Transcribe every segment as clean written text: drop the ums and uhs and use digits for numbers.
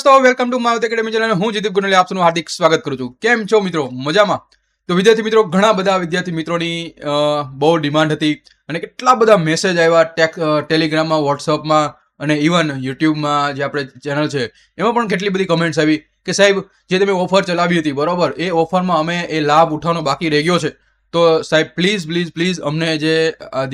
દોસ્તો welcome to Maruti academy channel. હું જીદીપ ગુનેલી આપનું હાર્દિક સ્વાગત કરું છું. કેમ છો મિત્રો? મજામાં? તો વિદ્યાર્થી મિત્રો, ઘણા બધા વિદ્યાર્થી મિત્રોની બહુ ડિમાન્ડ હતી અને કેટલા બધા મેસેજ આવ્યા ટેલિગ્રામમાં, વોટ્સઅપમાં અને ઇવન યુટ્યુબમાં જે આપણે ચેનલ છે એમાં પણ કેટલી બધી કમેન્ટ્સ આવી કે સાહેબ જે તમે ઓફર ચલાવી હતી બરોબર, એ ઓફરમાં અમે એ લાભ ઉઠાવવાનો બાકી રહી ગયો છે. તો સાહેબ પ્લીઝ અમને જે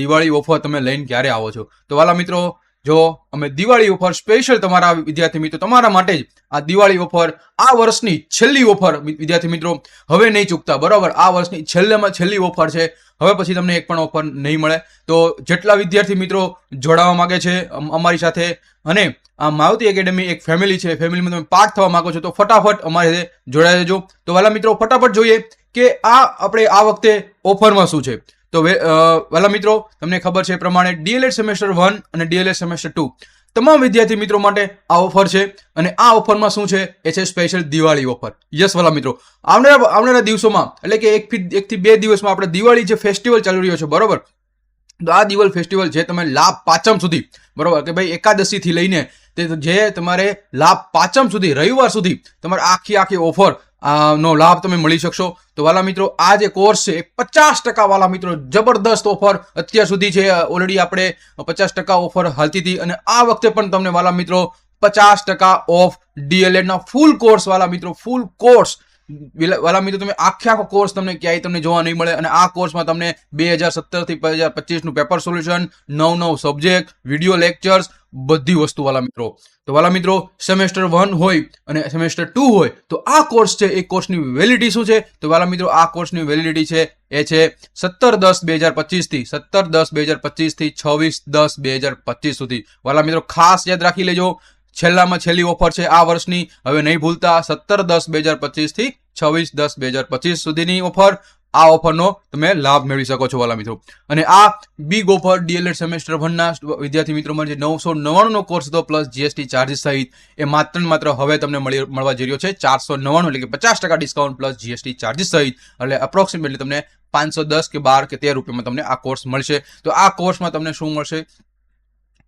દિવાળી ઓફર તમે લઈને ક્યારે આવો છો? તો વાલા મિત્રો, જો અમે દિવાળી ઓફર સ્પેશિયલ તમારા વિદ્યાર્થી મિત્રો તમારા માટે જ આ દિવાળી ઓફર, આ વર્ષની છેલ્લી ઓફર વિદ્યાર્થી મિત્રો હવે નહીં ચૂકતા બરાબર. આ વર્ષની છેલ્લેમાં છેલ્લી ઓફર છે. હવે પછી તમને એક પણ ઓફર નહીં મળે. તો જેટલા વિદ્યાર્થી મિત્રો જોડાવા માંગે છે અમારી સાથે અને આ મારુતિ એકેડમી એક ફેમિલી છે, ફેમિલીમાં તમે પાર્ટ થવા માંગો છો તો ફટાફટ અમારી સાથે જોડાઈ જજો. તો વાલા મિત્રો ફટાફટ જોઈએ કે આપણે આ વખતે ઓફરમાં શું છે. તો વાલા મિત્રો, તમને ખબર છે એ પ્રમાણે ડીએલએડ સેમેસ્ટર 1 અને ડીએલએડ સેમેસ્ટર 2 તમામ વિદ્યાર્થી મિત્રો માટે આ ઓફર છે. અને આ ઓફરમાં શું છે? એ છે સ્પેશિયલ દિવાળી ઓફર. યસ વાલા મિત્રો, આવનારા દિવસોમાં એટલે કે એક થી બે દિવસમાં આપણે દિવાળી જે ફેસ્ટિવલ ચાલુ રહ્યો છે બરોબર, તો આ દિવાળી ફેસ્ટિવલ જે તમે લાભ પાંચમ સુધી બરોબર કે ભાઈ એકાદશી થી લઈને જે તમારે લાભ પાંચમ સુધી રવિવાર સુધી તમારે આખી ઓફર નો લાભ તમે મળી શકશો. તો વાલા મિત્રો, આ જે કોર્સ છે એ 50% વાલા મિત્રો જબરદસ્ત ઓફર અત્યાર સુધી છે. ઓલરેડી આપણે 50% ઓફર હાલતી હતી અને આ વખતે પણ તમને વાલા મિત્રો 50% ઓફ ડીએલએડ ના ફૂલ કોર્સ વાલા મિત્રો, ફૂલ કોર્સ વાલા મિત્રો તમે આખો કોર્સ તમને ક્યાંય તમને જોવા નહીં મળે. અને આ કોર્સમાં તમને 2017 થી 2025 નું પેપર સોલ્યુશન, નવ સબ્જેક્ટ, વિડીયો લેક્ચર્સ, બધી વસ્તુ વાલા મિત્રો. તો વાલા મિત્રો, સેમેસ્ટર 1 હોય અને સેમેસ્ટર 2 હોય તો આ કોર્સ છે એ કોર્સની વેલિડિટી શું છે? તો વાલા મિત્રો, આ કોર્સની વેલિડિટી છે એ છે 17/10/2025 થી 17/10/2025 થી 26/10/2025 સુધી. વાલા મિત્રો ખાસ યાદ રાખી લેજો, છેલ્લામાં છેલ્લી ઓફર છે આ વર્ષની. હવે નહીં ભૂલતા, 17/10/2025 થી 26/10/2025 સુધીની ઓફર. આ ઓફરનો તમે લાભ મેળવી શકો છો વાલા મિત્રો. અને આ બિગ ઓફર ડીએલએડ સેમેસ્ટર 1 ના વિદ્યાર્થી મિત્રો માટે 999 નો કોર્સ હતો પ્લસ જીએસટી ચાર્જીસ સહિત, એ માત્ર હવે તમને મળવા જઈ રહ્યો છે 499, એટલે કે 50% ડિસ્કાઉન્ટ પ્લસ જીએસટી ચાર્જીસ સહિત. એટલે અપ્રોક્સિમેટલી તમને 510 કે 12 કે 13 રૂપિયામાં તમને આ કોર્સ મળશે. તો આ કોર્સમાં તમને શું મળશે?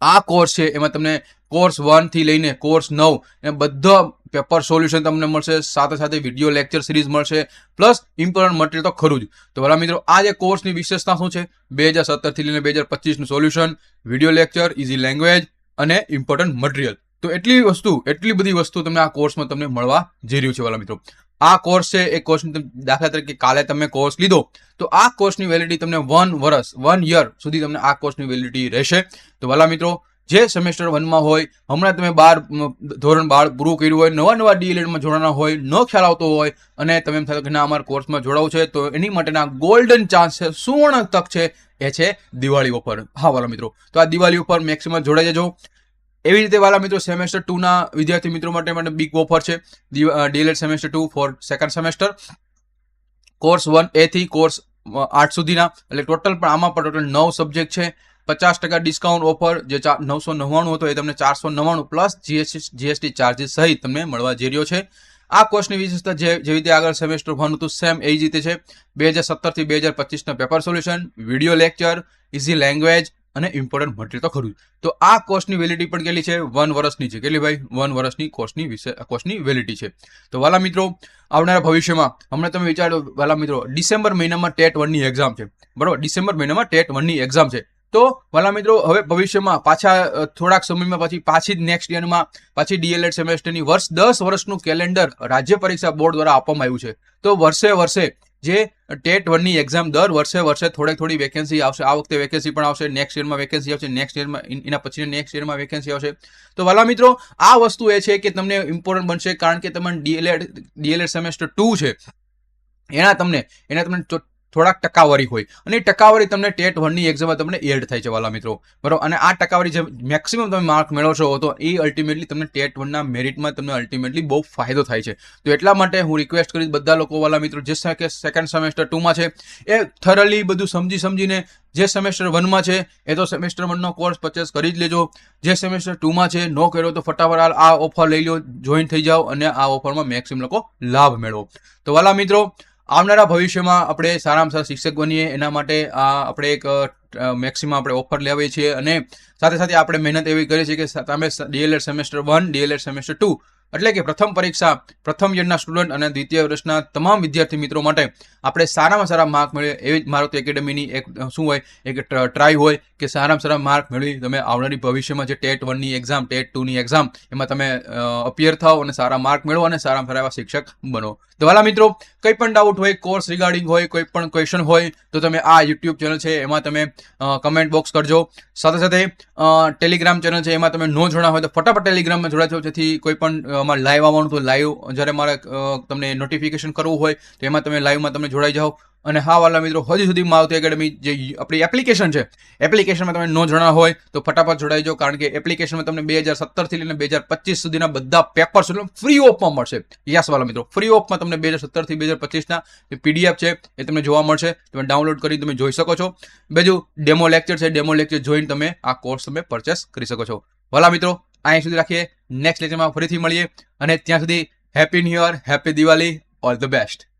આ કોર્સ છે એમાં તમને કોર્સ 1 થી લઈને કોર્સ 9 એ બધા પેપર સોલ્યુશન તમને મળશે, સાથે વિડીયો લેક્ચર સિરીઝ મળશે, પ્લસ ઇમ્પોર્ટન્ટ મટીરિયલ તો ખરું જ. તો વાલા મિત્રો, આ જે કોર્સની વિશેષતા શું છે? 2017 થી લઈને 2025 નું solution, video lecture, easy language અને ઇમ્પોર્ટન્ટ મટીરિયલ. તો એટલી બધી વસ્તુ તમને આ કોર્સમાં તમને મળવા જઈ રહ્યું છે વાલા મિત્રો. આ કોર્સ છે એ કોર્સ દાખલા તરીકે કાલે તમે કોર્સ લીધો તો આ કોર્સની વેલિડિટી તમને 1 યર સુધી તમને આ કોર્સની વેલિડિટી રહેશે. તો વાલા મિત્રો, જે સેમેસ્ટર 1 માં હોય, હમણાં તમે ધોરણ 12 પૂરું કર્યું હોય, નવા ડીએલએડમાં જોડાના હોય, ન ખ્યાલ આવતો હોય અને તમે એમ થાય કે ના અમારા કોર્સમાં જોડાવું છે, તો એની માટેના ગોલ્ડન ચાન્સ છે, સુવર્ણ તક છે, એ છે દિવાળી ઓફર. હા વાલા મિત્રો, તો આ દિવાળી ઓફર મેક્સિમમ જોડાઈ જજો. એવી રીતે વાલા મિત્રો, સેમેસ્ટર 2 ના વિદ્યાર્થી મિત્રો માટે બિગ ઓફર છે. DElEd semester 2 for second semester, course 1A થી કોર્સ 8 સુધીના, એટલે ટોટલ પણ આમાં પણ ટોટલ 9 સબ્જેક્ટ છે. 50% ડિસ્કાઉન્ટ ઓફર જે 999 હતો એ તમને 499 પ્લસ જીએસટી ચાર્જીસ સહિત તમને મળવા જઈ રહ્યો છે. આ કોર્સની વિશેષતા જેવી રીતે આગળ સેમેસ્ટર 1 હતું સેમ એ જ રીતે છે. 2017 થી 2025 ના paper solution, video lecture, easy language અને ઇમ્પોર્ટન્ટ મટીરિયલ તો ખરું. તો આ કોર્સની વેલિડિટી પણ કેટલી છે? 1 વર્ષની છે. કેટલી ભાઈ? 1 વર્ષની કોર્સની વેલિડિટી છે. તો વાલા મિત્રો, આવનારા ભવિષ્યમાં હમણાં તમે વિચારો વાલા મિત્રો, ડિસેમ્બર મહિનામાં ટેટ 1 ની એક્ઝામ છે બરોબર, ડિસેમ્બર મહિનામાં ટેટ 1 ની એક્ઝામ છે. તો વાલા મિત્રો, હવે ભવિષ્યમાં પાછા થોડાક સમયમાં પાછી નેક્સ્ટ યરમાં પાછી ડીએલએડ સેમેસ્ટરની 10 વર્ષનું કેલેન્ડર રાજ્ય પરીક્ષા બોર્ડ દ્વારા આપવામાં આવ્યું છે. તો વર્ષે જે ટેટ 1 ની એક્ઝામ દર વર્ષે થોડી વેકેન્સી આવશે. આ વખતે વેકેન્સી પણ આવશે, નેક્સ્ટ યરમાં વેકેન્સી આવશે, નેક્સ્ટ યરમાં એના પછી નેક્સ્ટ યરમાં વેકેન્સી આવશે. તો વાલા મિત્રો, આ વસ્તુ એ છે કે તમને ઇમ્પોર્ટન્ટ બનશે, કારણ કે તમને ડીએલએડ સેમેસ્ટર 2 છે એના તમને થોડાક ટકાવારી હોય અને એ ટકાવારી તમને ટેટ 1 ની એક્ઝામમાં તમને એડ થાય છે વાલા મિત્રો બરોબર. અને આ ટકાવારી જે મેક્સિમમ તમે માર્ક મેળવશો તો એ અલ્ટિમેટલી તમને ટેટ 1 ના મેરિટમાં તમને અલ્ટિમેટલી બહુ ફાયદો થાય છે. તો એટલા માટે હું રિક્વેસ્ટ કરીશ બધા લોકો વાલા મિત્રો, જે સેકન્ડ સેમેસ્ટર 2 માં છે એ થરલી બધું સમજીને, જે સેમેસ્ટર 1 માં છે એ તો સેમેસ્ટર 1 નો કોર્સ પરચેસ કરી જ લેજો. જે સેમેસ્ટર 2 માં છે નો કર્યો તો ફટાફટ આ ઓફર લઈ લો, જોઈન થઈ જાઓ અને આ ઓફરમાં મેક્સિમમ લોકો લાભ મેળવો. તો વાલા મિત્રો, આવનારા ભવિષ્યમાં આપણે સારામાં સારા શિક્ષક બનીએ એના માટે આપણે એક મેક્સિમમ આપણે ઓફર લેવીએ છીએ અને સાથે આપણે મહેનત એવી કરીએ છીએ કે તમે ડીએલએડ સેમેસ્ટર 1, ડીએલએડ સેમેસ્ટર 2 એટલે કે પ્રથમ પરીક્ષા પ્રથમ યરના સ્ટુડન્ટ અને દ્વિતીય વર્ષના તમામ વિદ્યાર્થી મિત્રો માટે આપણે સારામાં સારા માર્ક મેળવીએ એવી જ મારુતિ એકેડમીની એક શું હોય એક ટ્રાય હોય કે સારામાં સારા માર્ક મેળવી તમે આવનારી ભવિષ્યમાં જે ટેટ 1ની એક્ઝામ ટેટ 2ની એક્ઝામ એમાં તમે અપિયર થાઓ અને સારા માર્ક મેળવો અને સારામાં સારા એવા શિક્ષક બનો. તો વાલા મિત્રો કંઈ પણ ડાઉટ હોય કોર્સ રિગાર્ડિંગ હોય કોઈ પણ ક્વેશ્ચન હોય તો તમે આ યુટ્યુબ ચેનલ છે એમાં તમે કમેન્ટ બોક્સ કરજો. સાથે સાથે ટેલિગ્રામ ચેનલ છે એમાં તમે નો જોડા હોય તો ફટાફટ ટેલિગ્રામમાં જોડાજો, જેથી કોઈ પણ અમારે લાઈવ આવવાનું તો લાઈવ જ્યારે મારે તમને નોટિફિકેશન કરવું હોય તો એમાં તમે લાઈવમાં તમે જોડાઈ જાઓ. અને હા વાલા મિત્રો હજી સુધી મારુતિ એકેડમી જે આપણી એપ્લિકેશન છે એપ્લિકેશનમાં તમે નો જણા હોય તો ફટાફટ જોડાઈ જાઓ, કારણ કે એપ્લિકેશનમાં તમને 2017થી લઈને 2025 સુધીના બધા પેપર્સ ફ્રી ઓફમાં મળશે. યસ વાલા મિત્રો, ફ્રી ઓફમાં તમને 2017થી 2025ના જે પીડીએફ છે એ તમને જોવા મળશે. તમે ડાઉનલોડ કરી તમે જોઈ શકો છો. બીજું ડેમો લેક્ચર છે, ડેમો લેક્ચર જોઈને તમે આ કોર્સ તમે પરચેસ કરી શકો છો. વાલા મિત્રો અહીં સુધી રાખીએ, નેક્સ્ટ લેક્ચરમાં ફરીથી મળીએ અને ત્યાં સુધી happy new year, happy Diwali, all the best.